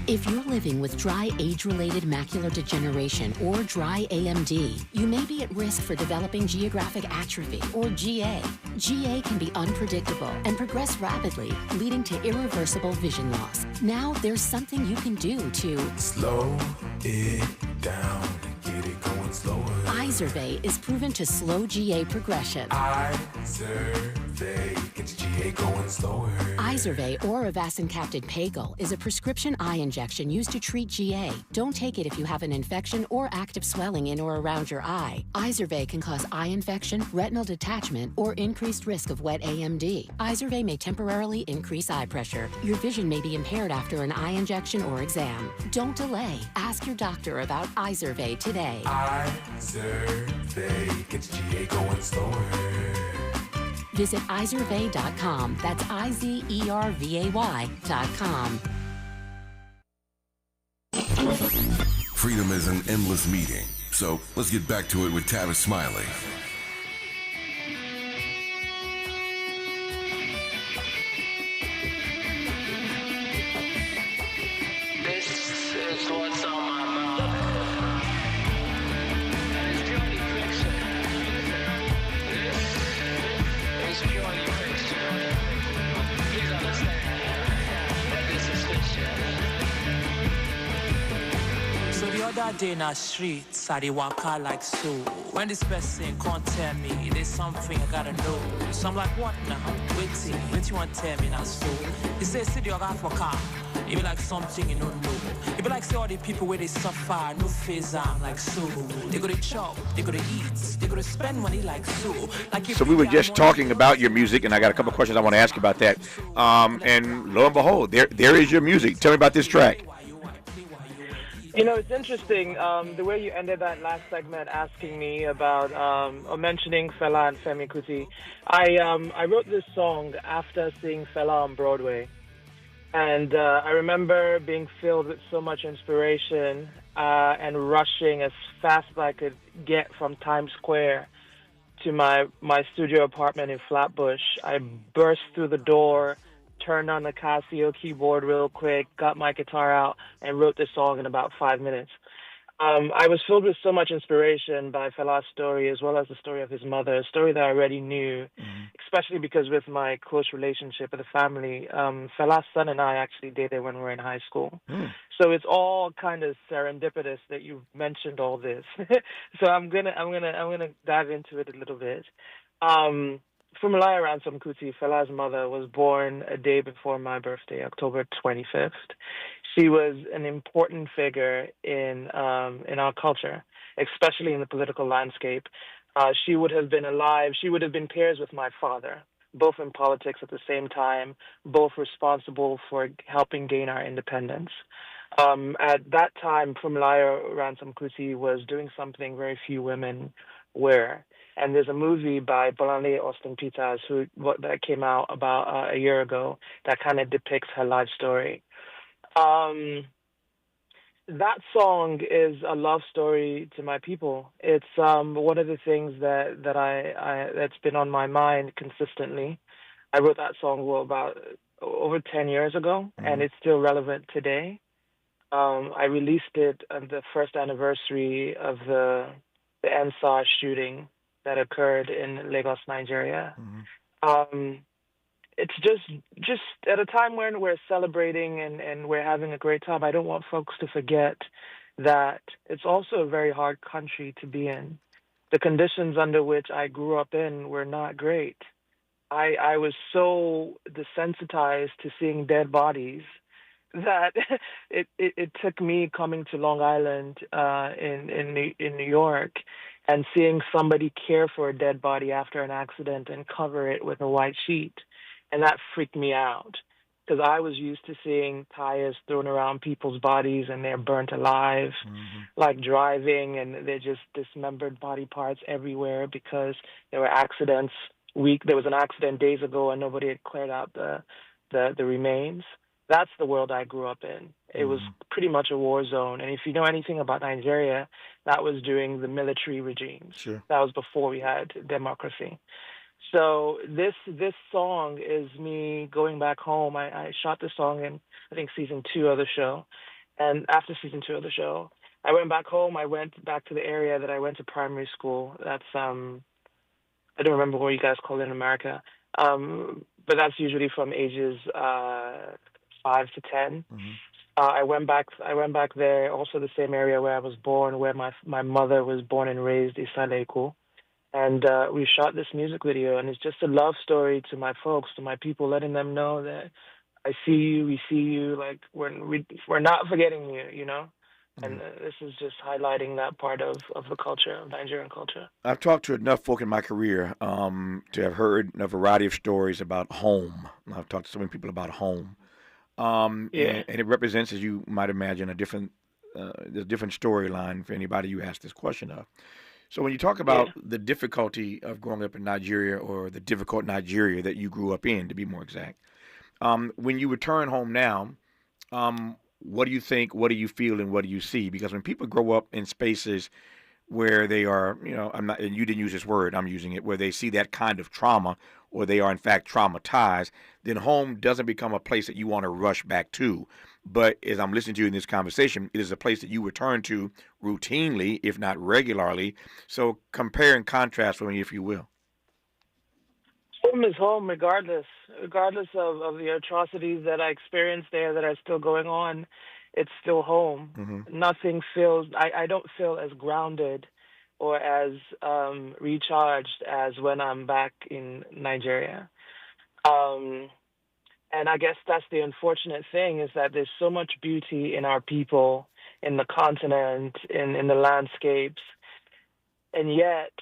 If you're living with dry age-related macular degeneration or dry AMD, you may be at risk for developing geographic atrophy or GA. GA can be unpredictable and progress rapidly, leading to irreversible vision loss. Now there's something you can do to slow it down, get it going slower. Eye Izervay is proven to slow GA progression. Izervay gets GA going slower. Izervay or avacin-capted Pagel is a prescription eye injection used to treat GA. Don't take it if you have an infection or active swelling in or around your eye. Izervay can cause eye infection, retinal detachment, or increased risk of wet AMD. Izervay may temporarily increase eye pressure. Your vision may be impaired after an eye injection or exam. Don't delay. Ask your doctor about Izervay today. Izervay gets GA going slower. Visit Izervay.com. That's IZERVAY.com. Freedom is an endless meeting. So let's get back to it with Tavis Smiley. This is what's on my mind. And it's purely fiction. This is purely fiction. Please understand that this is fiction. So the other day in the streets, I dey waka like so. When this person can't tell me, there's something I gotta know. So I'm like, what now? Waiting, what you want to tell me now? So he says, see the other for car. It be like something you don't know. It be like say all the people where they suffer, no phase I'm like so. They go to chop, they go to eat, they go to spend money like so. Like So we were just talking about your music, and I got a couple of questions I want to ask you about that. And lo and behold, there is your music. Tell me about this track. You know, it's interesting the way you ended that last segment asking me about or mentioning Fela and Femi Kuti. I wrote this song after seeing Fela on Broadway. And I remember being filled with so much inspiration and rushing as fast as I could get from Times Square to my studio apartment in Flatbush. I burst through the door, turned on the Casio keyboard real quick, got my guitar out, and wrote this song in about 5 minutes. I was filled with so much inspiration by Fela's story, as well as the story of his mother, a story that I already knew, especially because with my close relationship with the family, Fela's son and I actually dated when we were in high school. So it's all kind of serendipitous that you've mentioned all this. So I'm gonna dive into it a little bit. Fumilayo Ransome Kuti, Fela's mother, was born a day before my birthday, October 25th. She was an important figure in our culture, especially in the political landscape. She would have been alive. She would have been peers with my father, both in politics at the same time, both responsible for helping gain our independence. At that time, Fumilayo Ransome Kuti was doing something very few women were. And there's a movie by Bolanle Austin Peters that came out about a year ago that kind of depicts her life story. That song is a love story to my people. It's one of the things that's been on my mind consistently. I wrote that song about over 10 years ago, and it's still relevant today. I released it on the first anniversary of the NSAR shooting that occurred in Lagos, Nigeria. It's just at a time when we're celebrating and we're having a great time. I don't want folks to forget that it's also a very hard country to be in. The conditions under which I grew up in were not great. I was so desensitized to seeing dead bodies that it took me coming to Long Island in New York and seeing somebody care for a dead body after an accident and cover it with a white sheet. And that freaked me out because I was used to seeing tires thrown around people's bodies and they're burnt alive, like driving, and they're just dismembered body parts everywhere because there were accidents. There was an accident days ago and nobody had cleared out the remains. That's the world I grew up in. It was pretty much a war zone. And if you know anything about Nigeria, that was during the military regimes. Sure. That was before we had democracy. So this song is me going back home. I shot this song in, I think, season 2 of the show. And after season 2 of the show, I went back home. I went back to the area that I went to primary school. That's, I don't remember what you guys call it in America. But that's usually from ages 5 to 10. I went back there, also the same area where I was born, where my mother was born and raised, Isaleko. And we shot this music video, and it's just a love story to my folks, to my people, letting them know that I see you, we see you, like we're not forgetting you, you know. And this is just highlighting that part of the culture, of Nigerian culture. I've talked to enough folk in my career to have heard a variety of stories about home. I've talked to so many people about home. And it represents, as you might imagine, a different storyline for anybody you ask this question of. So when you talk about the difficulty of growing up in Nigeria, or the difficult Nigeria that you grew up in, to be more exact, when you return home now, what do you think, what do you feel, and what do you see? Because when people grow up in spaces where they are, and you didn't use this word, I'm using it, where they see that kind of trauma, or they are in fact traumatized, then home doesn't become a place that you want to rush back to. But as I'm listening to you in this conversation, it is a place that you return to routinely, if not regularly. So compare and contrast for me, if you will. Home is home, regardless of the atrocities that I experienced there that are still going on. It's still home. Mm-hmm. Nothing feels. I don't feel as grounded or as recharged as when I'm back in Nigeria. And I guess that's the unfortunate thing, is that there's so much beauty in our people, in the continent, in the landscapes, and yet,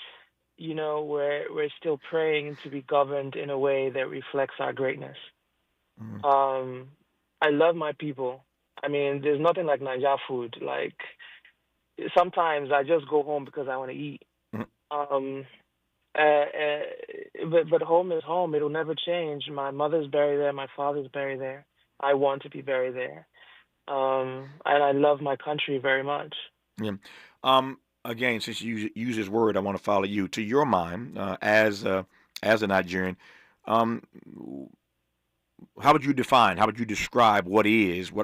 we're still praying to be governed in a way that reflects our greatness. Mm-hmm. I love my people. I mean, there's nothing like Naija food. Like, sometimes I just go home because I want to eat. Mm-hmm. But home is home. It'll never change. My mother's buried there. My father's buried there. I want to be buried there. And I love my country very much. Yeah. Again, since you use this word, I want to follow you. To your mind, as a Nigerian, how would you describe what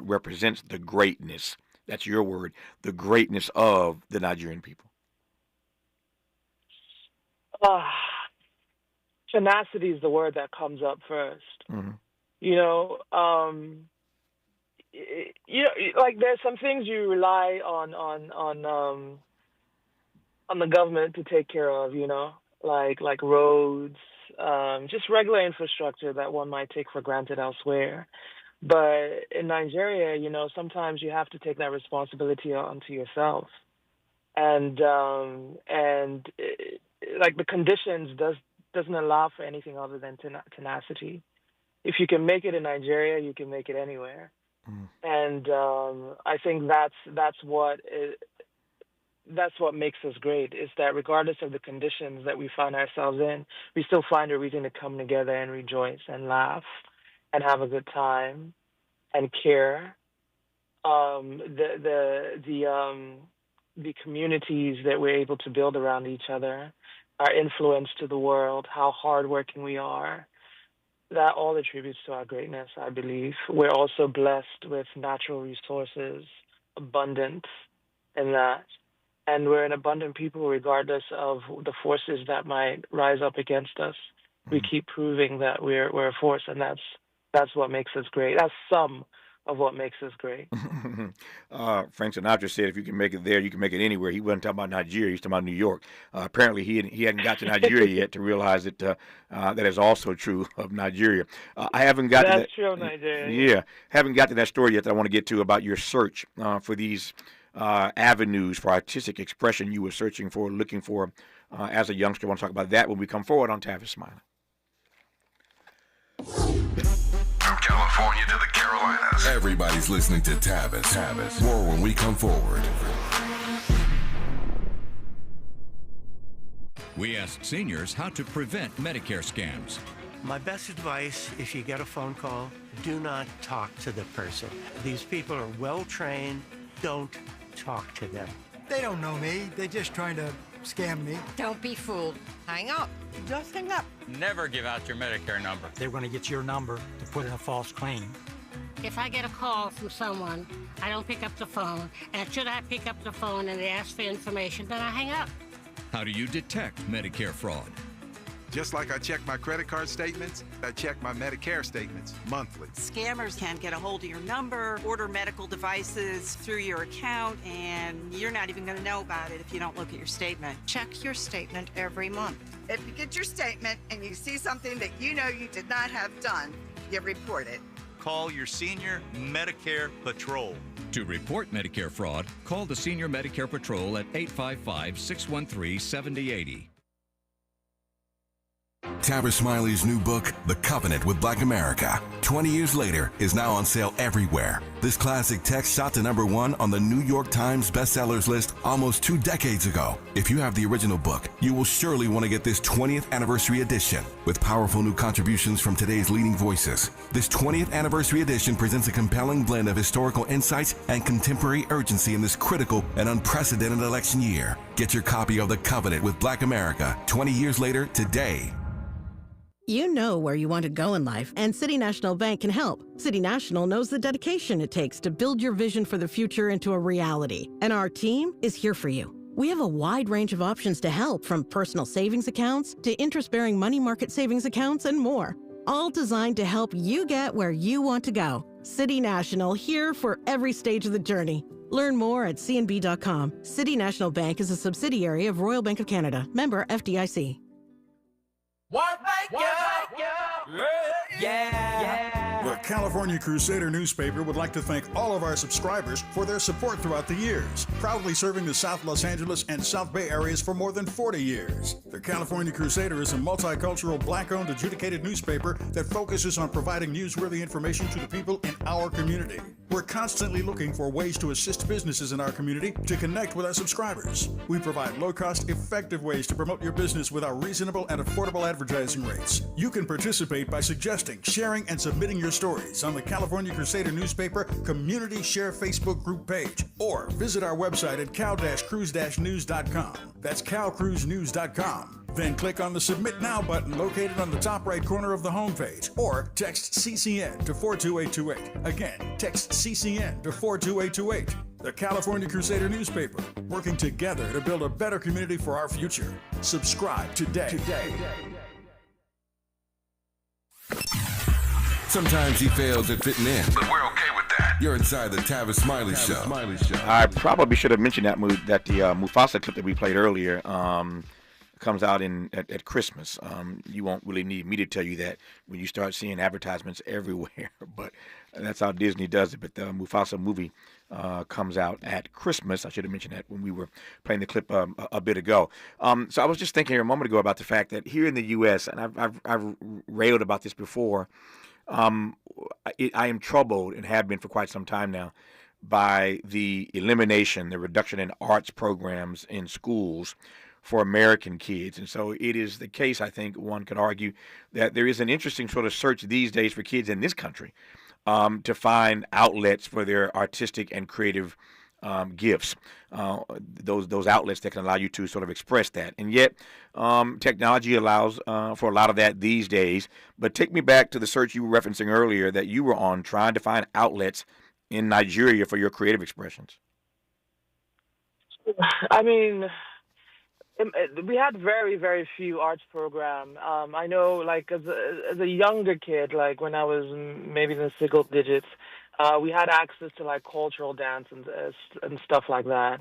represents the greatness? That's your word, the greatness of the Nigerian people. Tenacity is the word that comes up first. Mm-hmm. Like there's some things you rely on the government to take care of, like roads, just regular infrastructure that one might take for granted elsewhere. But in Nigeria, sometimes you have to take that responsibility onto yourself. And like the conditions doesn't allow for anything other than tenacity. If you can make it in Nigeria, you can make it anywhere. Mm. And I think that's what makes us great, is that regardless of the conditions that we find ourselves in, we still find a reason to come together and rejoice and laugh and have a good time and care. The communities that we're able to build around each other, our influence to the world, how hardworking we are, that all attributes to our greatness, I believe. We're also blessed with natural resources, abundance in that. And we're an abundant people regardless of the forces that might rise up against us. Mm-hmm. We keep proving that we're a force, and that's what makes us great. That's some of what makes us great. Frank Sinatra said, if you can make it there, you can make it anywhere. He wasn't talking about Nigeria, he was talking about New York. Apparently, he hadn't got to Nigeria yet to realize that that is also true of Nigeria. I haven't got to that. That's true of Nigeria. Yeah, haven't got to that story yet that I want to get to about your search for these avenues for artistic expression you were searching for, looking for as a youngster. I want to talk about that when we come forward on Tavis Smiley. From California to the Carolinas, everybody's listening to Tavis. More when we come forward. We asked seniors how to prevent Medicare scams. My best advice, if you get a phone call, do not talk to the person. These people are well-trained. Don't talk to them. They don't know me. They're just trying to scam me. Don't be fooled. Hang up. Just hang up. Never give out your Medicare number. They're going to get your number to put in a false claim. If I get a call from someone, I don't pick up the phone. And should I pick up the phone and they ask for information, then I hang up. How do you detect Medicare fraud? Just like I check my credit card statements, I check my Medicare statements monthly. Scammers can get a hold of your number, order medical devices through your account, and you're not even going to know about it if you don't look at your statement. Check your statement every month. If you get your statement and you see something that you know you did not have done, you report it. Call your senior Medicare Patrol. To report Medicare fraud, call the Senior Medicare Patrol at 855-613-7080. Tavis Smiley's new book, The Covenant with Black America, 20 years later, is now on sale everywhere. This classic text shot to #1 on the New York Times bestsellers list almost 2 decades ago. If you have the original book, you will surely want to get this 20th anniversary edition with powerful new contributions from today's leading voices. This 20th anniversary edition presents a compelling blend of historical insights and contemporary urgency in this critical and unprecedented election year. Get your copy of The Covenant with Black America 20 years later today. You know where you want to go in life, and City National Bank can help. City National knows the dedication it takes to build your vision for the future into a reality, and our team is here for you. We have a wide range of options to help, from personal savings accounts to interest-bearing money market savings accounts and more, all designed to help you get where you want to go. City National, here for every stage of the journey. Learn more at cnb.com. City National Bank is a subsidiary of Royal Bank of Canada, member FDIC. The California Crusader newspaper would like to thank all of our subscribers for their support throughout the years, proudly serving the South Los Angeles and South Bay areas for more than 40 years. The California Crusader is a multicultural, black-owned, adjudicated newspaper that focuses on providing newsworthy information to the people in our community. We're constantly looking for ways to assist businesses in our community to connect with our subscribers. We provide low-cost, effective ways to promote your business with our reasonable and affordable advertising rates. You can participate by suggesting, sharing, and submitting your stories on the California Crusader newspaper Community Share Facebook group page, or visit our website at cal-cruise-news.com. That's calcruisenews.com. Then click on the Submit Now button located on the top right corner of the homepage, or text CCN to 42828. Again, text CCN to 42828. The California Crusader newspaper, working together to build a better community for our future. Subscribe today. Sometimes he fails at fitting in, but we're okay with that. You're inside the Tavis Smiley Show. I probably should have mentioned that the Mufasa clip that we played earlier comes out at Christmas. You won't really need me to tell you that when you start seeing advertisements everywhere, but that's how Disney does it. But the Mufasa movie comes out at Christmas. I should have mentioned that when we were playing the clip a bit ago. So I was just thinking here a moment ago about the fact that here in the U.S., and I've railed about this before, I am troubled, and have been for quite some time now, by the reduction in arts programs in schools for American kids. And so it is the case, I think one could argue, that there is an interesting sort of search these days for kids in this country to find outlets for their artistic and creative gifts, those outlets that can allow you to sort of express that. And yet technology allows for a lot of that these days. But take me back to the search you were referencing earlier that you were on, trying to find outlets in Nigeria for your creative expressions. I mean, we had very, very few arts program. I know, like, as a younger kid, like when I was maybe in the single digits, we had access to like cultural dance and stuff like that.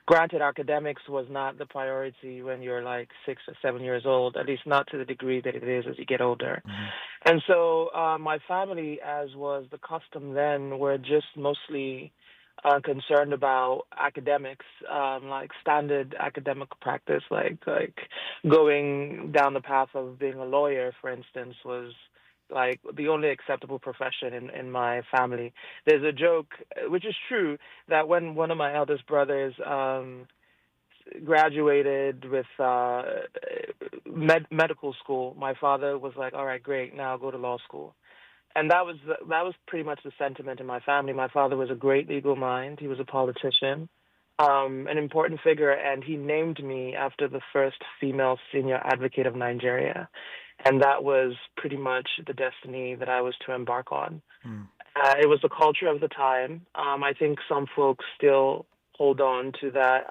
Granted, academics was not the priority when you're like 6 or 7 years old, at least not to the degree that it is as you get older. Mm-hmm. And so my family, as was the custom then, were just mostly concerned about academics, like standard academic practice, like going down the path of being a lawyer, for instance, was like the only acceptable profession in my family. There's a joke, which is true, that when one of my eldest brothers graduated with medical school, my father was like, all right, great, now go to law school. And that was pretty much the sentiment in my family. My father was a great legal mind. He was a politician, an important figure, and he named me after the first female senior advocate of Nigeria. And that was pretty much the destiny that I was to embark on. It was the culture of the time. I think some folks still hold on to that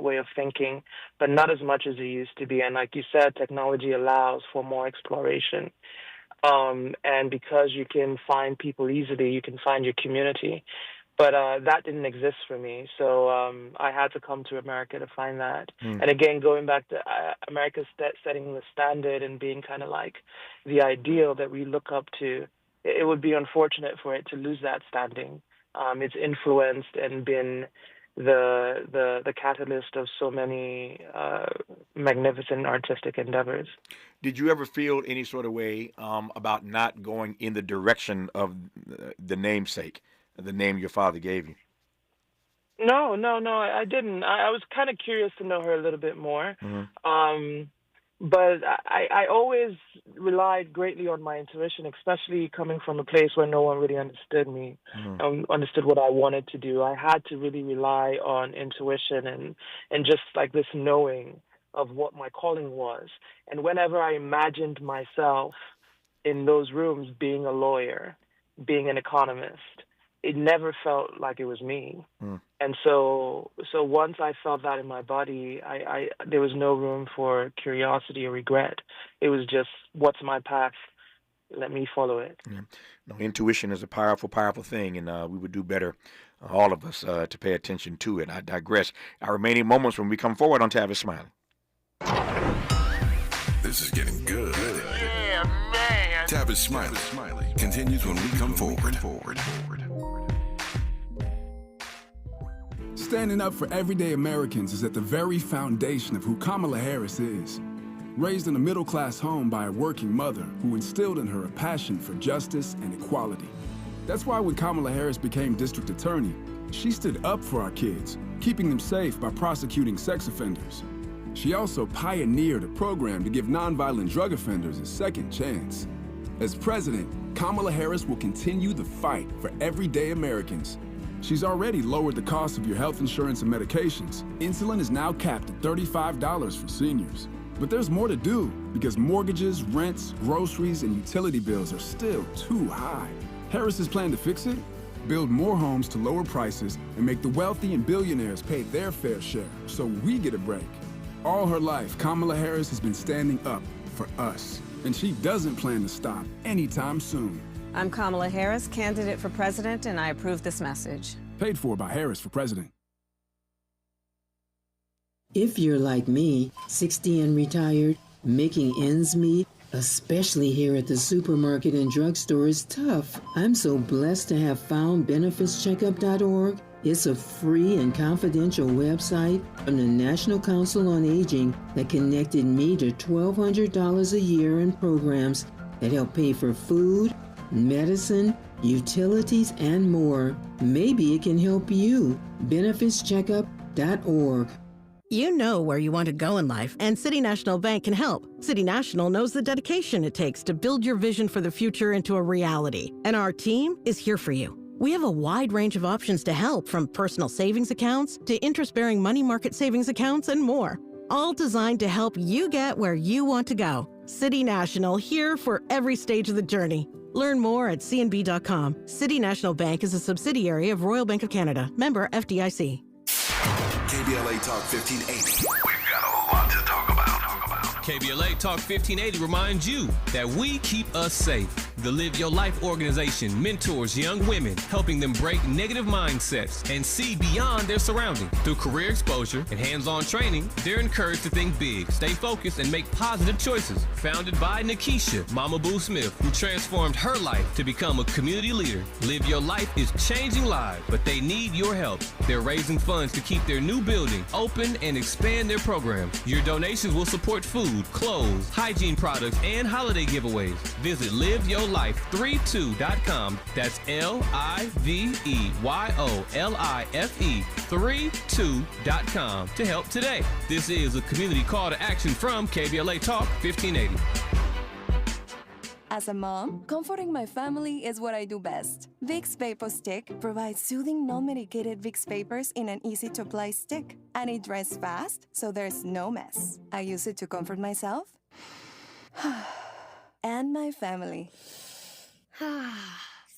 way of thinking, but not as much as it used to be. And like you said, technology allows for more exploration. And because you can find people easily, you can find your community. But that didn't exist for me, so I had to come to America to find that. And again, going back to America setting the standard and being kind of like the ideal that we look up to, it would be unfortunate for it to lose that standing. It's influenced and been the catalyst of so many magnificent artistic endeavors. Did you ever feel any sort of way about not going in the direction of the namesake, the name your father gave you? No, I didn't. I was kind of curious to know her a little bit more. But I always relied greatly on my intuition, especially coming from a place where no one really understood me, understood what I wanted to do. I had to really rely on intuition and just like this knowing of what my calling was. And whenever I imagined myself in those rooms being a lawyer, being an economist, it never felt like it was me. And so once I felt that in my body, I there was no room for curiosity or regret. It was just, what's my path? Let me follow it. No, intuition is a powerful, powerful thing, and we would do better, all of us, to pay attention to it. I digress. Our remaining moments when we come forward on Tavis Smiley. This is getting good. Yeah, man. Tavis Smiley continues when we come forward. Standing up for everyday Americans is at the very foundation of who Kamala Harris is. Raised in a middle-class home by a working mother who instilled in her a passion for justice and equality. That's why when Kamala Harris became district attorney, she stood up for our kids, keeping them safe by prosecuting sex offenders. She also pioneered a program to give nonviolent drug offenders a second chance. As president, Kamala Harris will continue the fight for everyday Americans. She's already lowered the cost of your health insurance and medications. Insulin is now capped at $35 for seniors. But there's more to do because mortgages, rents, groceries, and utility bills are still too high. Harris's plan to fix it? Build more homes to lower prices and make the wealthy and billionaires pay their fair share so we get a break. All her life, Kamala Harris has been standing up for us, and she doesn't plan to stop anytime soon. I'm Kamala Harris, candidate for president, and I approve this message. Paid for by Harris for president. If you're like me, 60 and retired, making ends meet, especially here at the supermarket and drugstore, is tough. I'm so blessed to have found benefitscheckup.org. It's a free and confidential website from the National Council on Aging that connected me to $1,200 a year in programs that help pay for food, medicine, utilities, and more. Maybe it can help you. benefitscheckup.org. You know where you want to go in life, and City National Bank can help. City National knows the dedication it takes to build your vision for the future into a reality, and our team is here for you. We have a wide range of options to help, from personal savings accounts to interest-bearing money market savings accounts and more, all designed to help you get where you want to go. City National, here for every stage of the journey. Learn more at cnb.com. City National Bank is a subsidiary of Royal Bank of Canada, member FDIC. KBLA Talk 1580. We've got a lot to talk about. KBLA Talk 1580 reminds you that we keep us safe. The Live Your Life organization mentors young women, helping them break negative mindsets and see beyond their surroundings. Through career exposure and hands-on training, they're encouraged to think big, stay focused, and make positive choices. Founded by Nikisha Mama Boo Smith, who transformed her life to become a community leader. Live Your Life is changing lives, but they need your help. They're raising funds to keep their new building open and expand their program. Your donations will support food, clothes, hygiene products, and holiday giveaways. Visit liveyourlife32.com. That's LIVEYOLIFE32.com to help today. This is a community call to action from KBLA Talk 1580. As a mom, comforting my family is what I do best. Vicks Vapor Stick provides soothing, non-medicated Vicks vapors in an easy-to-apply stick. And it dries fast, so there's no mess. I use it to comfort myself and my family.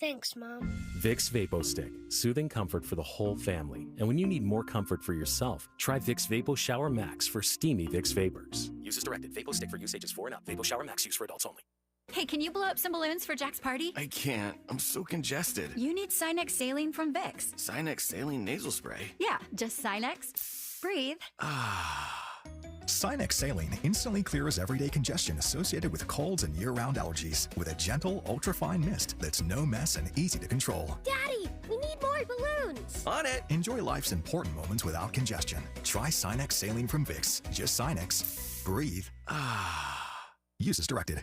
Thanks, Mom. Vicks VapoStick, soothing comfort for the whole family. And when you need more comfort for yourself, try Vicks Vapo Shower Max for steamy Vicks vapors. Use as directed. VapoStick for use ages 4 and up. Vapo Shower Max use for adults only. Hey, can you blow up some balloons for Jack's party? I can't. I'm so congested. You need Sinex Saline from Vicks. Sinex Saline Nasal Spray? Yeah, just Sinex. Breathe. Sinex Saline instantly clears everyday congestion associated with colds and year-round allergies with a gentle, ultra-fine mist that's no mess and easy to control. Daddy, we need more balloons. On it. Enjoy life's important moments without congestion. Try Sinex Saline from Vicks. Just Sinex. Breathe. Use as directed.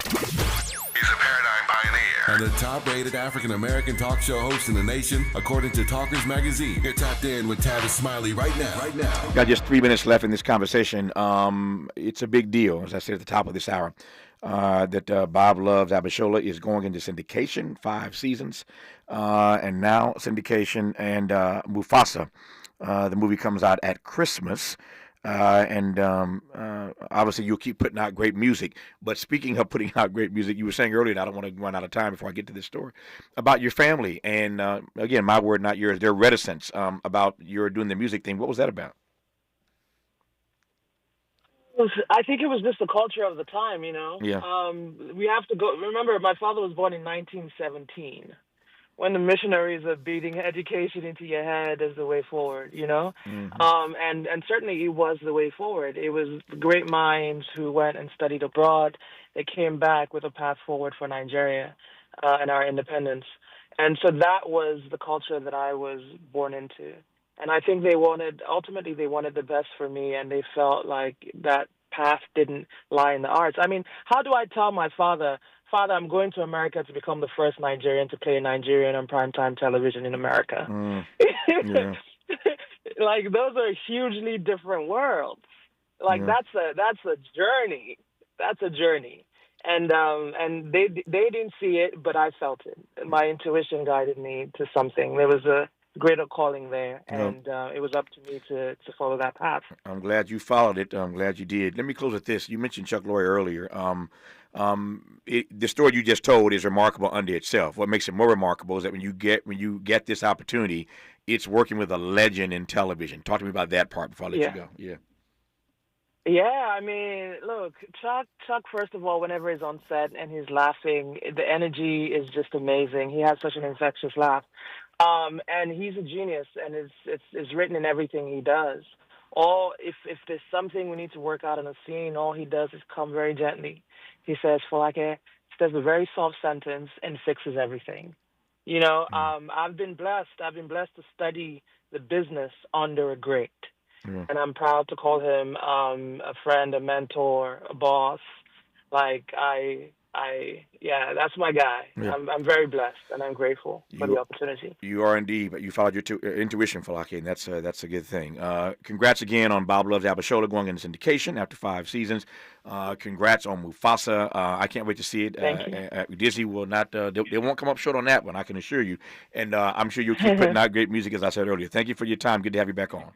He's a paradigm pioneer and the top-rated African-American talk show host in the nation, according to Talkers Magazine. You're tapped in with Tavis Smiley right now. Got just 3 minutes left in this conversation. It's a big deal, as I said at the top of this hour, that Bob Loves Abishola is going into syndication, 5 seasons, and now syndication, and Mufasa. The movie comes out at Christmas. Obviously you'll keep putting out great music. But speaking of putting out great music, you were saying earlier, and I don't want to run out of time before I get to this story, about your family. And again, my word, not yours, their reticence about your doing the music thing. What was that about? I think it was just the culture of the time, you know. Yeah. We have to go. Remember, my father was born in 1917. When the missionaries are beating education into your head as the way forward, you know? Mm-hmm. And certainly it was the way forward. It was great minds who went and studied abroad. They came back with a path forward for Nigeria and our independence. And so that was the culture that I was born into. And I think ultimately they wanted the best for me, and they felt like that path didn't lie in the arts. I mean, how do I tell my father, I'm going to America to become the first Nigerian to play Nigerian on primetime television in America? Yeah. Like, those are hugely different worlds. Like, that's a journey. That's a journey. And they didn't see it, but I felt it. My intuition guided me to something. There was a greater calling there, and it was up to me to follow that path. I'm glad you followed it. I'm glad you did. Let me close with this. You mentioned Chuck Lorre earlier. The story you just told is remarkable unto itself. What makes it more remarkable is that when you get this opportunity, it's working with a legend in television. Talk to me about that part before I let you go. Yeah. Yeah, I mean, look, Chuck, first of all, whenever he's on set and he's laughing, the energy is just amazing. He has such an infectious laugh. And he's a genius, and it's written in everything he does. If there's something we need to work out in a scene, all he does is come very gently. He says, Folake, says a very soft sentence and fixes everything. You know, I've been blessed. I've been blessed to study the business under a great. And I'm proud to call him a friend, a mentor, a boss. Like, that's my guy. Yeah. I'm very blessed, and I'm grateful for the opportunity. You are indeed, but you followed your intuition, Falake, and that's a good thing. Congrats again on Bob Loves Abishola going into syndication after 5 seasons. Congrats on Mufasa. I can't wait to see it. Thank you. Disney will not. They won't come up short on that one, I can assure you. And I'm sure you'll keep putting out great music, as I said earlier. Thank you for your time. Good to have you back on.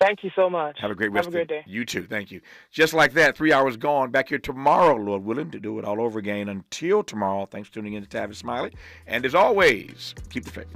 Thank you so much. Have a great rest of the day. You too. Thank you. Just like that, 3 hours gone. Back here tomorrow, Lord willing, to do it all over again. Until tomorrow, thanks for tuning in to Tavis Smiley. And as always, keep the faith.